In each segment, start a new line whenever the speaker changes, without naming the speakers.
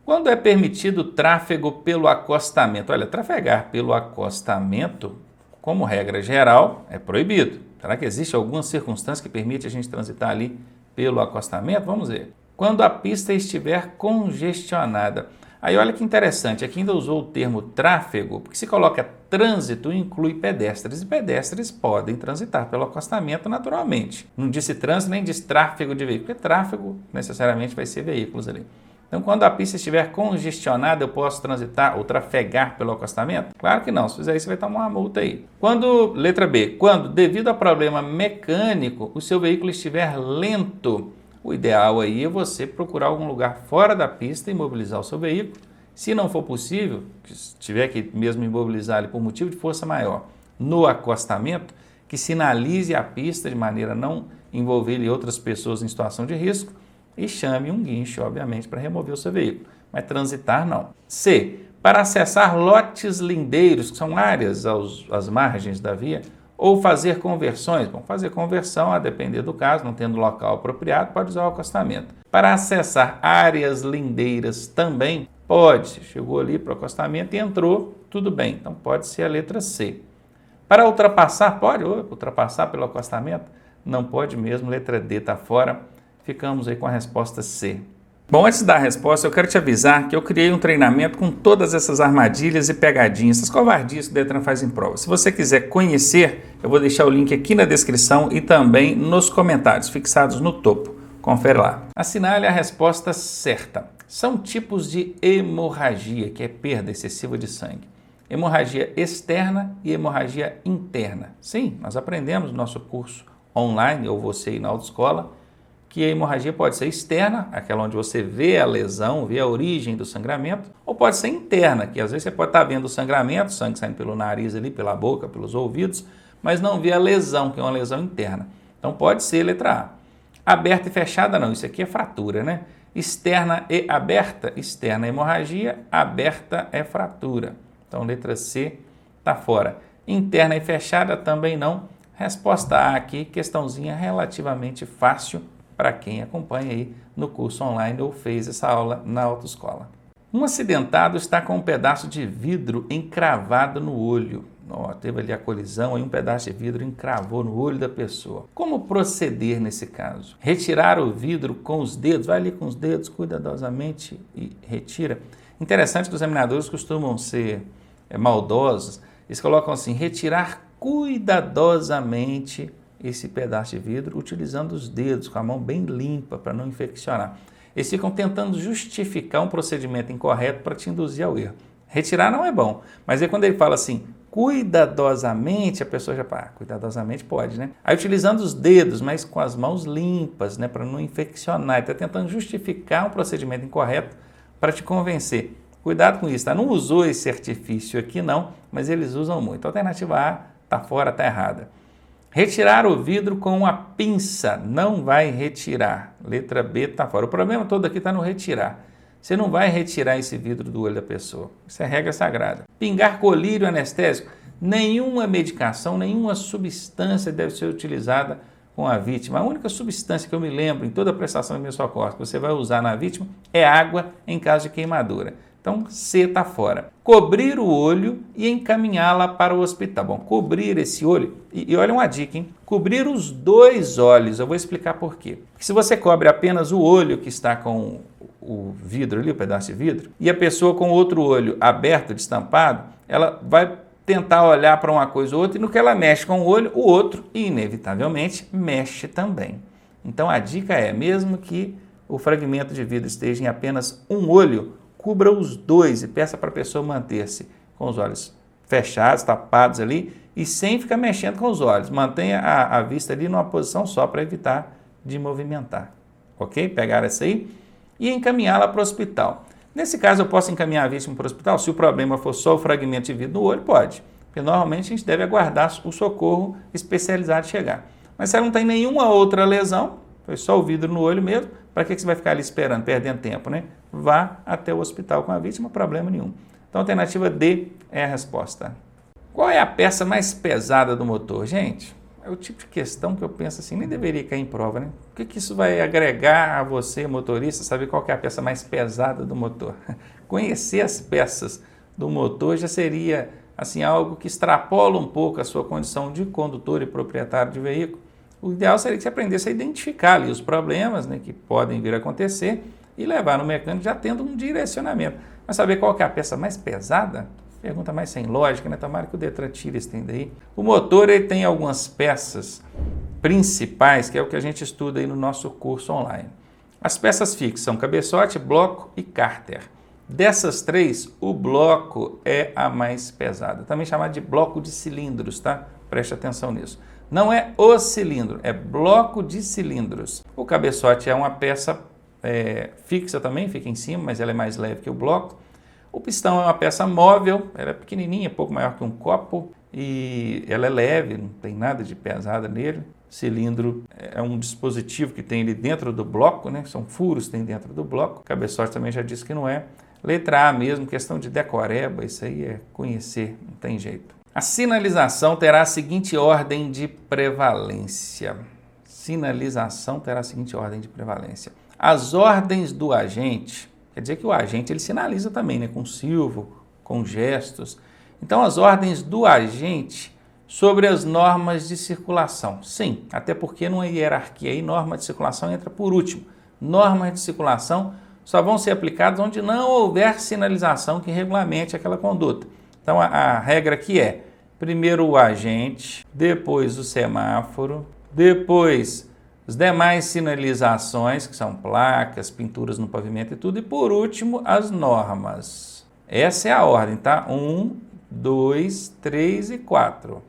Quando é permitido o tráfego pelo acostamento? Olha, trafegar pelo acostamento, como regra geral, é proibido. Será que existe alguma circunstância que permite a gente transitar ali pelo acostamento? Vamos ver. Quando a pista estiver congestionada. Aí olha que interessante, aqui ainda usou o termo tráfego, porque se coloca trânsito, inclui pedestres, e pedestres podem transitar pelo acostamento naturalmente. Não disse trânsito nem disse tráfego de veículo, porque tráfego necessariamente vai ser veículos ali. Então, quando a pista estiver congestionada, eu posso transitar ou trafegar pelo acostamento? Claro que não, se fizer isso, você vai tomar uma multa aí. Letra B, quando, devido a problema mecânico, o seu veículo estiver lento, o ideal aí é você procurar algum lugar fora da pista e imobilizar o seu veículo. Se não for possível, se tiver que mesmo imobilizar ele por motivo de força maior no acostamento, que sinalize a pista de maneira a não envolver outras pessoas em situação de risco, e chame um guincho, obviamente, para remover o seu veículo. Mas transitar, não. C. Para acessar lotes lindeiros, que são áreas às margens da via, ou fazer conversões. Bom, fazer conversão, a depender do caso, não tendo local apropriado, pode usar o acostamento. Para acessar áreas lindeiras também, pode. Chegou ali para o acostamento e entrou, tudo bem. Então, pode ser a letra C. Para ultrapassar, pode? Ultrapassar pelo acostamento? Não pode mesmo, letra D está fora. Ficamos aí com a resposta C. Bom, antes da resposta, eu quero te avisar que eu criei um treinamento com todas essas armadilhas e pegadinhas, essas covardias que o Detran faz em prova. Se você quiser conhecer, eu vou deixar o link aqui na descrição e também nos comentários, fixados no topo. Confere lá. Assinale a resposta certa. São tipos de hemorragia, que é perda excessiva de sangue. Hemorragia externa e hemorragia interna. Sim, nós aprendemos no nosso curso online, ou você aí na autoescola, que a hemorragia pode ser externa, aquela onde você vê a lesão, vê a origem do sangramento, ou pode ser interna, que às vezes você pode estar vendo o sangramento, sangue saindo pelo nariz ali, pela boca, pelos ouvidos, mas não vê a lesão, que é uma lesão interna. Então pode ser letra A. Aberta e fechada não, isso aqui é fratura, né? Externa e aberta, externa é hemorragia, aberta é fratura. Então letra C está fora. Interna e fechada também não. Resposta A aqui, questãozinha relativamente fácil, para quem acompanha aí no curso online ou fez essa aula na autoescola. Um acidentado está com um pedaço de vidro encravado no olho. Teve ali a colisão e um pedaço de vidro encravou no olho da pessoa. Como proceder nesse caso? Retirar o vidro com os dedos, vai ali com os dedos cuidadosamente e retira. Interessante que os examinadores costumam ser maldosos, eles colocam assim, retirar cuidadosamente esse pedaço de vidro, utilizando os dedos, com a mão bem limpa, para não infeccionar. Eles ficam tentando justificar um procedimento incorreto para te induzir ao erro. Retirar não é bom, mas aí quando ele fala assim, cuidadosamente, a pessoa já fala, cuidadosamente pode, né? Aí utilizando os dedos, mas com as mãos limpas, né, para não infeccionar. Ele está tentando justificar um procedimento incorreto para te convencer. Cuidado com isso, tá? Não usou esse artifício aqui não, mas eles usam muito. A alternativa A está fora, está errada. Retirar o vidro com uma pinça, não vai retirar. Letra B está fora. O problema todo aqui está no retirar. Você não vai retirar esse vidro do olho da pessoa. Isso é regra sagrada. Pingar colírio anestésico. Nenhuma medicação, nenhuma substância deve ser utilizada com a vítima. A única substância que eu me lembro em toda a prestação de meus socorros que você vai usar na vítima é água em caso de queimadura. Então, C está fora. Cobrir o olho e encaminhá-la para o hospital. Bom, cobrir esse olho, e olha uma dica, hein? Cobrir os dois olhos, eu vou explicar por quê. Porque se você cobre apenas o olho que está com o vidro ali, o pedaço de vidro, e a pessoa com o outro olho aberto, destampado, ela vai tentar olhar para uma coisa ou outra, e no que ela mexe com o olho, o outro, inevitavelmente, mexe também. Então, a dica é, mesmo que o fragmento de vidro esteja em apenas um olho, cubra os dois e peça para a pessoa manter-se com os olhos fechados, tapados ali e sem ficar mexendo com os olhos. Mantenha a vista ali numa posição só para evitar de movimentar. Ok? Pegar essa aí e encaminhá-la para o hospital. Nesse caso, eu posso encaminhar a vítima para o hospital? Se o problema for só o fragmento de vidro no olho, pode. Porque normalmente a gente deve aguardar o socorro especializado chegar. Mas se ela não tem nenhuma outra lesão, foi só o vidro no olho mesmo, para que você vai ficar ali esperando, perdendo tempo, né? Vá até o hospital com a vítima, problema nenhum. Então, a alternativa D é a resposta. Qual é a peça mais pesada do motor? Gente, é o tipo de questão que eu penso assim, nem deveria cair em prova, né? O que isso vai agregar a você, motorista, saber qual que é a peça mais pesada do motor? Conhecer as peças do motor já seria assim algo que extrapola um pouco a sua condição de condutor e proprietário de veículo. O ideal seria que você aprendesse a identificar ali os problemas, né, que podem vir a acontecer e levar no mecânico já tendo um direcionamento. Mas saber qual que é a peça mais pesada? Pergunta mais sem lógica, né? Tomara que o Detran tire esse trem daí. O motor ele tem algumas peças principais, que é o que a gente estuda aí no nosso curso online. As peças fixas são cabeçote, bloco e cárter. Dessas três, o bloco é a mais pesada, também chamada de bloco de cilindros, tá? Preste atenção nisso. Não é o cilindro, é bloco de cilindros. O cabeçote é uma peça fixa também, fica em cima, mas ela é mais leve que o bloco. O pistão é uma peça móvel, ela é pequenininha, pouco maior que um copo e ela é leve, não tem nada de pesada nele. Cilindro é um dispositivo que tem ali dentro do bloco, né? São furos que tem dentro do bloco. O cabeçote também já disse que não é. Letra A mesmo, questão de decoreba, isso aí é conhecer, não tem jeito. A sinalização terá a seguinte ordem de prevalência. Sinalização terá a seguinte ordem de prevalência. As ordens do agente, quer dizer que o agente ele sinaliza também, né? Com silvo, com gestos. Então, as ordens do agente sobre as normas de circulação. Sim, até porque numa hierarquia aí, norma de circulação entra por último. Normas de circulação só vão ser aplicadas onde não houver sinalização que regulamente aquela conduta. Então, a regra aqui é, primeiro o agente, depois o semáforo, depois as demais sinalizações, que são placas, pinturas no pavimento e tudo, e por último, as normas. Essa é a ordem, tá? 1, 2, 3 e 4.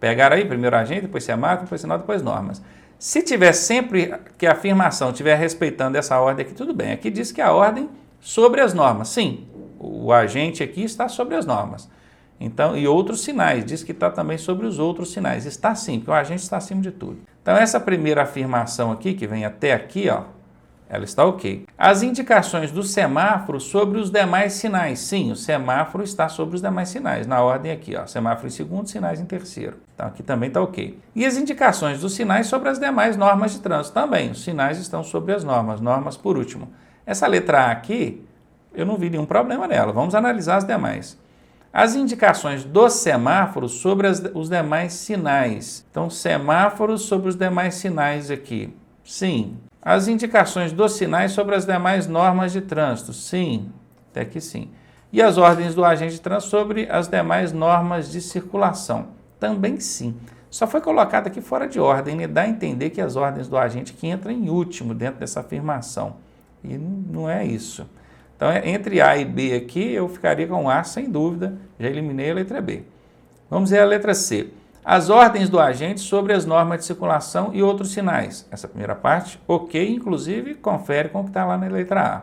Pegaram aí, primeiro agente, depois semáforo, depois sinal, depois normas. Se tiver sempre que a afirmação estiver respeitando essa ordem aqui, tudo bem. Aqui diz que a ordem sobre as normas. Sim, o agente aqui está sobre as normas. Então, e outros sinais, diz que está também sobre os outros sinais. Está sim, porque o agente está acima de tudo. Então, essa primeira afirmação aqui, que vem até aqui, ó, ela está ok. As indicações do semáforo sobre os demais sinais. Sim, o semáforo está sobre os demais sinais, na ordem aqui, ó, semáforo em segundo, sinais em terceiro. Então, aqui também está ok. E as indicações dos sinais sobre as demais normas de trânsito também. Os sinais estão sobre as normas por último. Essa letra A aqui, eu não vi nenhum problema nela. Vamos analisar as demais. As indicações dos semáforos sobre os demais sinais. Então, semáforos sobre os demais sinais aqui. Sim. As indicações dos sinais sobre as demais normas de trânsito. Sim. Até que sim. E as ordens do agente de trânsito sobre as demais normas de circulação. Também sim. Só foi colocado aqui fora de ordem, né? Dá a entender que as ordens do agente que entram em último dentro dessa afirmação. E não é isso. Então, entre A e B aqui, eu ficaria com A sem dúvida. Já eliminei a letra B. Vamos ver a letra C. As ordens do agente sobre as normas de circulação e outros sinais. Essa primeira parte, ok, inclusive confere com o que está lá na letra A.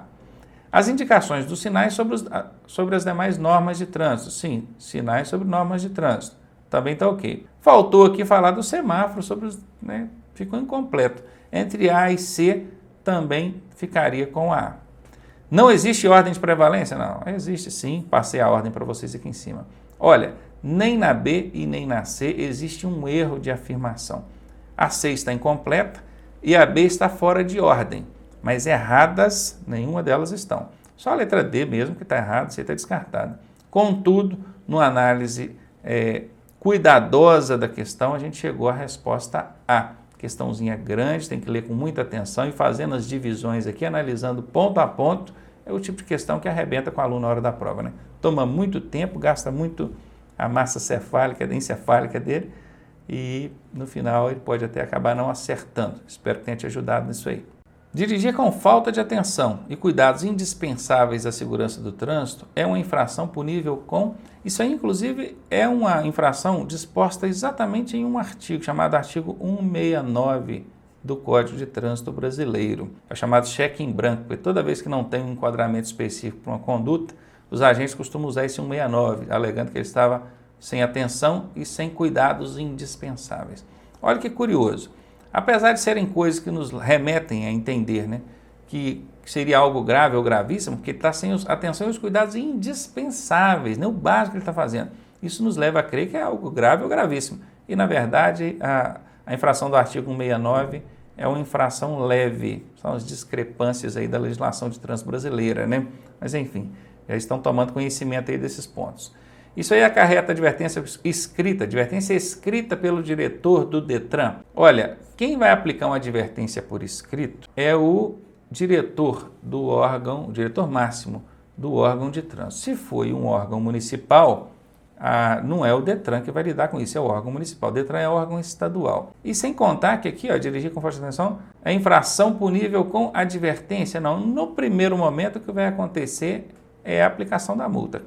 As indicações dos sinais sobre as demais normas de trânsito. Sim, sinais sobre normas de trânsito. Também está ok. Faltou aqui falar do semáforo sobre os, né, ficou incompleto. Entre A e C também ficaria com A. Não existe ordem de prevalência? Não, existe sim. Passei a ordem para vocês aqui em cima. Olha, nem na B e nem na C existe um erro de afirmação. A C está incompleta e a B está fora de ordem, mas erradas nenhuma delas estão. Só a letra D mesmo que está errada, C está descartada. Contudo, numa análise cuidadosa da questão, a gente chegou à resposta A. Questãozinha grande, tem que ler com muita atenção e fazendo as divisões aqui, analisando ponto a ponto, é o tipo de questão que arrebenta com o aluno na hora da prova, né? Toma muito tempo, gasta muito a massa cefálica, encefálica dele e no final ele pode até acabar não acertando. Espero que tenha te ajudado nisso aí. Dirigir com falta de atenção e cuidados indispensáveis à segurança do trânsito é uma infração punível com... Isso aí, inclusive, é uma infração disposta exatamente em um artigo, chamado artigo 169 do Código de Trânsito Brasileiro. É chamado cheque em branco, porque toda vez que não tem um enquadramento específico para uma conduta, os agentes costumam usar esse 169, alegando que ele estava sem atenção e sem cuidados indispensáveis. Olha que curioso. Apesar de serem coisas que nos remetem a entender, né, que seria algo grave ou gravíssimo, porque ele está sem atenção e os cuidados indispensáveis, né, o básico que ele está fazendo. Isso nos leva a crer que é algo grave ou gravíssimo. E, na verdade, a A infração do artigo 169 é uma infração leve, são as discrepâncias aí da legislação de trânsito brasileira, né? Mas enfim, já estão tomando conhecimento aí desses pontos. Isso aí acarreta advertência escrita pelo diretor do Detran. Olha, quem vai aplicar uma advertência por escrito é o diretor do órgão, o diretor máximo do órgão de trânsito. Se foi um órgão municipal, não é o Detran que vai lidar com isso, é o órgão municipal. O Detran é o órgão estadual. E sem contar que aqui, ó, dirigir com forte atenção, é infração punível com advertência. Não, no primeiro momento o que vai acontecer é a aplicação da multa.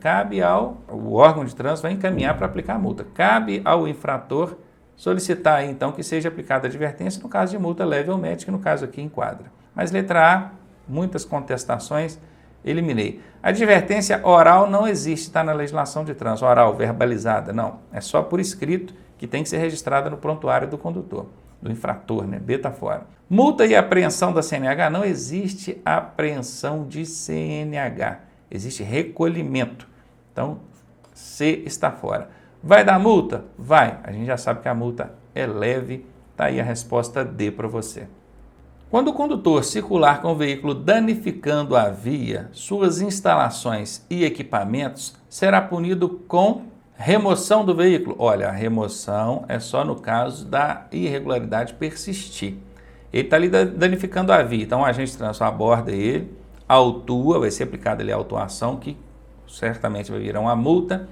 O órgão de trânsito vai encaminhar para aplicar a multa. Cabe ao infrator solicitar aí, então, que seja aplicada a advertência no caso de multa leve ou média, que no caso aqui enquadra. Mas letra A, muitas contestações, eliminei. Advertência oral não existe, está na legislação de trânsito. Oral, verbalizada, não. É só por escrito que tem que ser registrada no prontuário do condutor, do infrator, né? B está fora. Multa e apreensão da CNH, não existe apreensão de CNH. Existe recolhimento. Então, C está fora. Vai dar multa? Vai. A gente já sabe que a multa é leve. Está aí a resposta D para você. Quando o condutor circular com o veículo danificando a via, suas instalações e equipamentos, será punido com remoção do veículo. Olha, a remoção é só no caso da irregularidade persistir. Ele está ali danificando a via, então o agente de trânsito aborda ele, autua, vai ser aplicada ali a autuação, que certamente vai virar uma multa,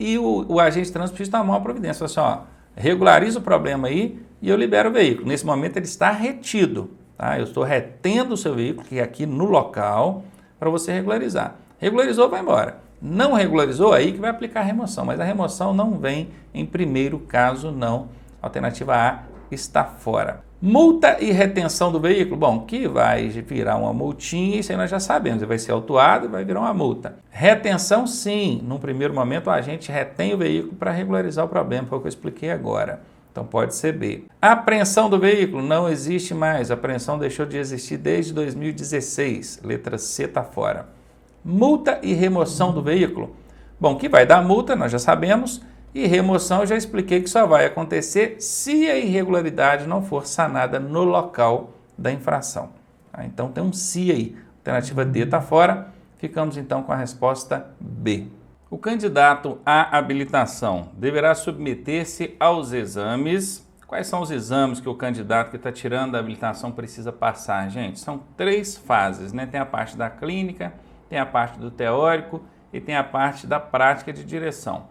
e o agente de trânsito precisa tomar uma providência. Fala assim, ó, regulariza o problema aí e eu libero o veículo. Nesse momento ele está retido. Tá? Eu estou retendo o seu veículo, que é aqui no local, para você regularizar. Regularizou, vai embora. Não regularizou, aí que vai aplicar a remoção. Mas a remoção não vem em primeiro caso, não. Alternativa A está fora. Multa e retenção do veículo. Bom, que vai virar uma multinha, isso aí nós já sabemos. Ele vai ser autuado e vai virar uma multa. Retenção, sim. Num primeiro momento, o agente retém o veículo para regularizar o problema, foi o que eu expliquei agora. Então pode ser B. Apreensão do veículo não existe mais. A apreensão deixou de existir desde 2016. Letra C está fora. Multa e remoção do veículo. Bom, que vai dar multa, nós já sabemos. E remoção eu já expliquei que só vai acontecer se a irregularidade não for sanada no local da infração. Então tem um se aí. Alternativa D está fora. Ficamos então com a resposta B. O candidato à habilitação deverá submeter-se aos exames. Quais são os exames que o candidato que está tirando a habilitação precisa passar, gente? São 3 fases, né? Tem a parte da clínica, tem a parte do teórico e tem a parte da prática de direção.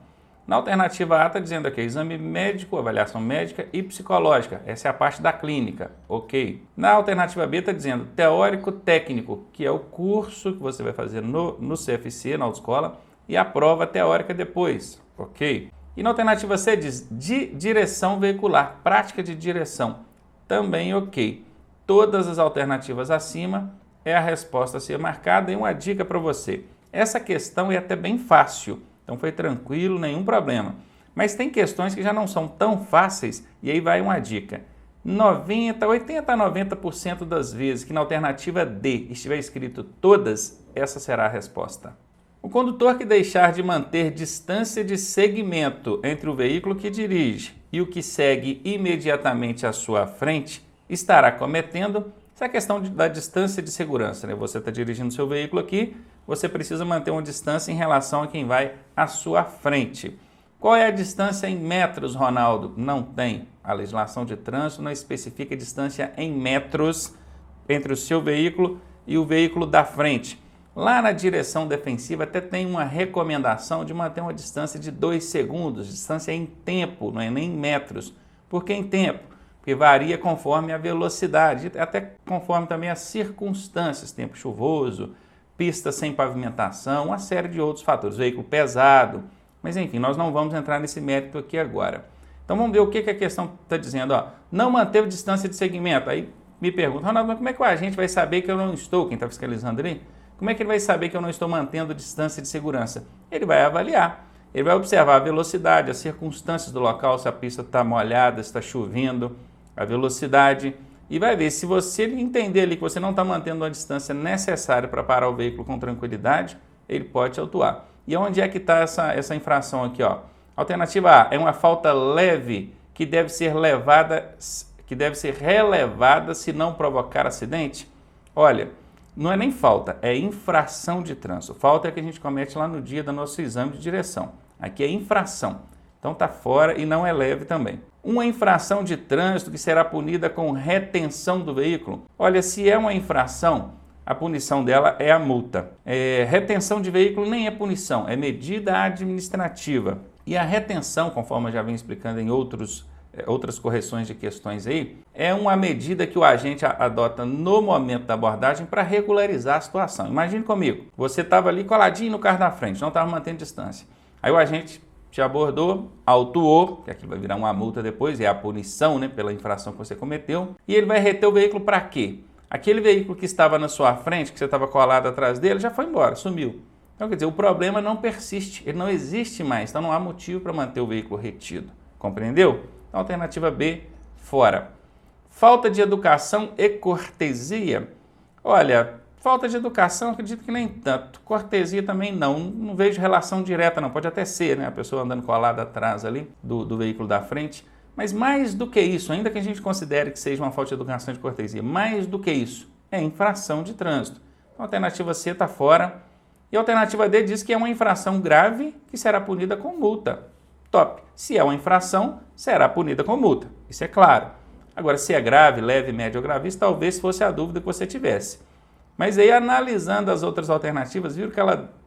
Na alternativa A está dizendo aqui, exame médico, avaliação médica e psicológica. Essa é a parte da clínica, ok? Na alternativa B está dizendo teórico técnico, que é o curso que você vai fazer no CFC, na autoescola, e a prova teórica depois, ok? E na alternativa C diz de direção veicular, prática de direção, também ok. Todas as alternativas acima é a resposta a ser marcada. E uma dica para você, essa questão é até bem fácil, então foi tranquilo, nenhum problema. Mas tem questões que já não são tão fáceis e aí vai uma dica. 80 a 90% das vezes que na alternativa D estiver escrito todas, essa será a resposta. O condutor que deixar de manter distância de segmento entre o veículo que dirige e o que segue imediatamente à sua frente estará cometendo essa questão da distância de segurança, né? Você está dirigindo seu veículo aqui, você precisa manter uma distância em relação a quem vai à sua frente. Qual é a distância em metros, Ronaldo? Não tem. A legislação de trânsito não especifica distância em metros entre o seu veículo e o veículo da frente. Lá na direção defensiva até tem uma recomendação de manter uma distância de 2 segundos, distância em tempo, não é nem em metros. Por que em tempo? Porque varia conforme a velocidade, até conforme também as circunstâncias, tempo chuvoso, pista sem pavimentação, uma série de outros fatores, veículo pesado, mas enfim, nós não vamos entrar nesse mérito aqui agora. Então vamos ver o que a questão está dizendo. Ó, não manteve distância de segmento. Aí me pergunta, Ronaldo, mas como é que o agente vai saber que eu não estou, quem está fiscalizando ali? Como é que ele vai saber que eu não estou mantendo distância de segurança? Ele vai avaliar, ele vai observar a velocidade, as circunstâncias do local, se a pista está molhada, se está chovendo, a velocidade, e vai ver se você entender ali que você não está mantendo uma distância necessária para parar o veículo com tranquilidade, ele pode te autuar. E onde é que está essa infração aqui? Ó? Alternativa A é uma falta leve que deve ser relevada se não provocar acidente? Olha, não é nem falta, é infração de trânsito. Falta é que a gente comete lá no dia do nosso exame de direção. Aqui é infração. Então está fora e não é leve também. Uma infração de trânsito que será punida com retenção do veículo. Olha, se é uma infração, a punição dela é a multa. Retenção de veículo nem é punição, é medida administrativa. E a retenção, conforme eu já venho explicando em outras correções de questões aí, é uma medida que o agente adota no momento da abordagem para regularizar a situação. Imagine comigo, você estava ali coladinho no carro da frente, não estava mantendo distância. Aí o agente te abordou, autuou, que aquilo vai virar uma multa depois, é a punição, né, pela infração que você cometeu, e ele vai reter o veículo para quê? Aquele veículo que estava na sua frente, que você estava colado atrás dele, já foi embora, sumiu. Então, quer dizer, o problema não persiste, ele não existe mais, então não há motivo para manter o veículo retido. Compreendeu? Então, alternativa B, fora. Falta de educação e cortesia. Olha, falta de educação, acredito que nem tanto. Cortesia também não vejo relação direta não, pode até ser, né? A pessoa andando colada atrás ali do veículo da frente. Mas mais do que isso, ainda que a gente considere que seja uma falta de educação e de cortesia, mais do que isso, é infração de trânsito. Então, a alternativa C está fora. E a alternativa D diz que é uma infração grave que será punida com multa. Top. Se é uma infração, será punida com multa. Isso é claro. Agora, se é grave, leve, médio ou gravíssimo, talvez fosse a dúvida que você tivesse. Mas aí, analisando as outras alternativas, viram que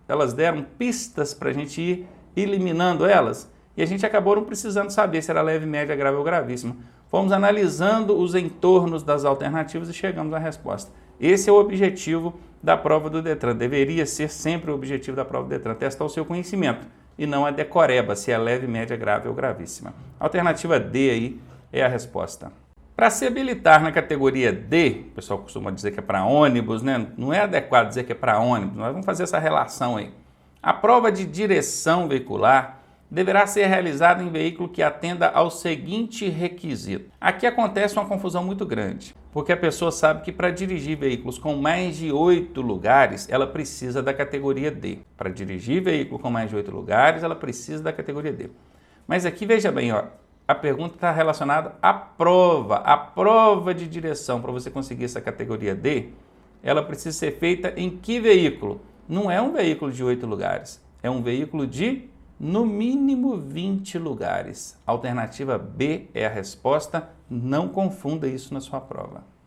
elas deram pistas para a gente ir eliminando elas? E a gente acabou não precisando saber se era leve, média, grave ou gravíssima. Fomos analisando os entornos das alternativas e chegamos à resposta. Esse é o objetivo da prova do Detran. Deveria ser sempre o objetivo da prova do Detran, testar o seu conhecimento e não a decoreba, se é leve, média, grave ou gravíssima. A alternativa D aí é a resposta. Para se habilitar na categoria D, o pessoal costuma dizer que é para ônibus, né? Não é adequado dizer que é para ônibus, nós vamos fazer essa relação aí. A prova de direção veicular deverá ser realizada em veículo que atenda ao seguinte requisito. Aqui acontece uma confusão muito grande, porque a pessoa sabe que para dirigir veículos com mais de 8 lugares, ela precisa da categoria D. Para dirigir veículo com mais de 8 lugares, ela precisa da categoria D. Mas aqui, veja bem, ó, a pergunta está relacionada à prova. A prova de direção para você conseguir essa categoria D, ela precisa ser feita em que veículo? Não é um veículo de 8 lugares, é um veículo de no mínimo 20 lugares. Alternativa B é a resposta, não confunda isso na sua prova.